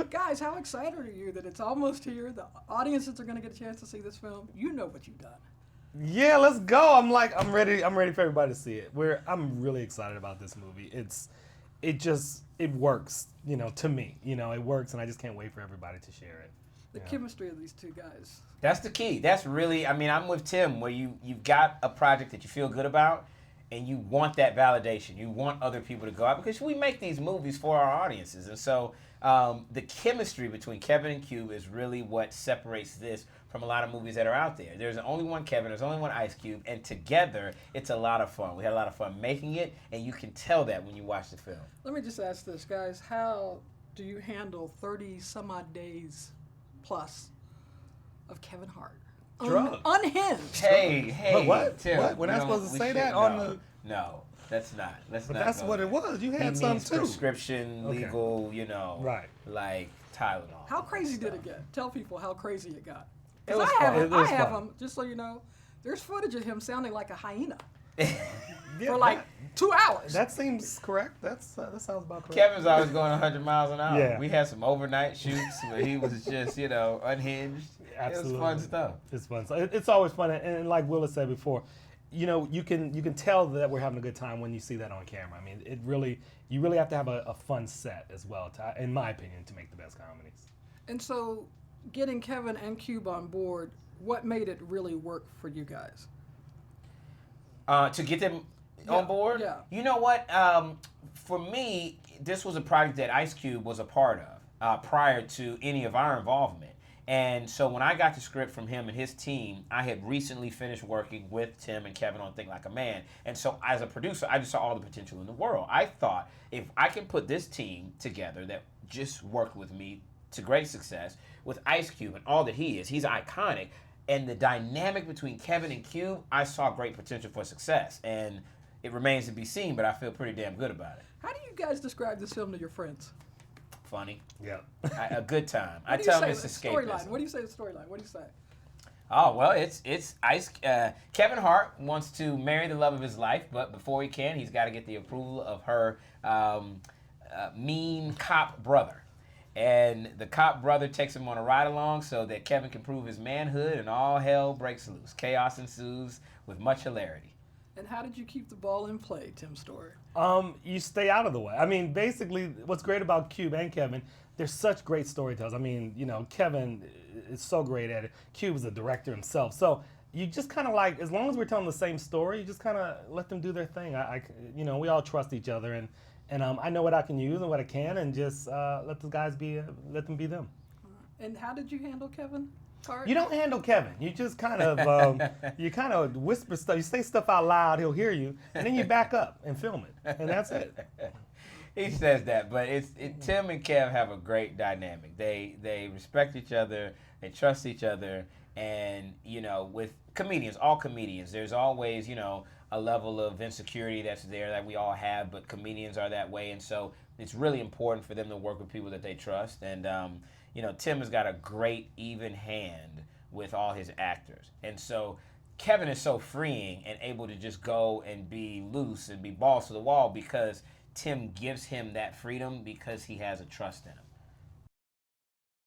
Guys, how excited are you that it's almost here? The audiences are going to get a chance to see this film. You know what you've done. Yeah, let's go. I'm ready. I'm ready for everybody to see it. I'm really excited about this movie. It works. To me, it works, and I just can't wait for everybody to share it. The chemistry of these two guys. That's the key. That's really, I mean, I'm with Tim where you've got a project that you feel good about and you want that validation. You want other people to go out because we make these movies for our audiences. And so the chemistry between Kevin and Cube is really what separates this from a lot of movies that are out there. There's only one Kevin, there's only one Ice Cube, and together it's a lot of fun. We had a lot of fun making it, and you can tell that when you watch the film. Let me just ask this, guys. How do you handle 30 some odd days plus of Kevin Hart? Drugs. Unhinged. Hey, What? Tim, What? We're not supposed to say that on the... No, that's not. But that's what it was. You had he some means too. prescription, legal, Right. like Tylenol. How crazy did it get? Tell people how crazy it got. It was I fun. have him, just so you know, there's footage of him sounding like a hyena Yeah, for like 2 hours. That seems correct. That sounds about correct. Kevin's always going 100 miles an hour. Yeah. We had some overnight shoots where he was just, unhinged. Absolutely. It was fun stuff. It's fun. So it's always fun, and like Willis said before, you can tell that we're having a good time when you see that on camera. I mean, you really have to have a fun set as well, in my opinion, to make the best comedies. And so, getting Kevin and Cube on board, what made it really work for you guys? To get them on board? Yeah. You know what? For me, this was a project that Ice Cube was a part of prior to any of our involvement. And so when I got the script from him and his team, I had recently finished working with Tim and Kevin on Think Like a Man. And so as a producer, I just saw all the potential in the world. I thought if I can put this team together that just worked with me to great success with Ice Cube and all that he is, he's iconic. And the dynamic between Kevin and Cube, I saw great potential for success. And it remains to be seen, but I feel pretty damn good about it. How do you guys describe this film to your friends? Funny. Yeah. A good time. I What do you tell say them it's the storyline? escapism. What do you say the storyline? What do you say? Oh, well, it's Kevin Hart wants to marry the love of his life, but before he can, he's got to get the approval of her mean cop brother. And the cop brother takes him on a ride along so that Kevin can prove his manhood, and all hell breaks loose. Chaos ensues with much hilarity. And how did you keep the ball in play, Tim Story? You stay out of the way. I mean, basically, what's great about Cube and Kevin, they're such great storytellers. I mean, Kevin is so great at it. Cube is a director himself. So you just kind of like, as long as we're telling the same story, you just kind of let them do their thing. We all trust each other, and I know what I can use and what I can, and just let them be them. And how did you handle Kevin Hart? You don't handle Kevin. You just kind of whisper stuff. You say stuff out loud, he'll hear you, and then you back up and film it, and that's it. He says that, but Tim and Kev have a great dynamic. They respect each other, they trust each other, and with comedians, all comedians, there's always a level of insecurity that's there that we all have, but comedians are that way, and so it's really important for them to work with people that they trust. And Tim has got a great even hand with all his actors, and so Kevin is so freeing and able to just go and be loose and be balls to the wall because Tim gives him that freedom because he has a trust in him.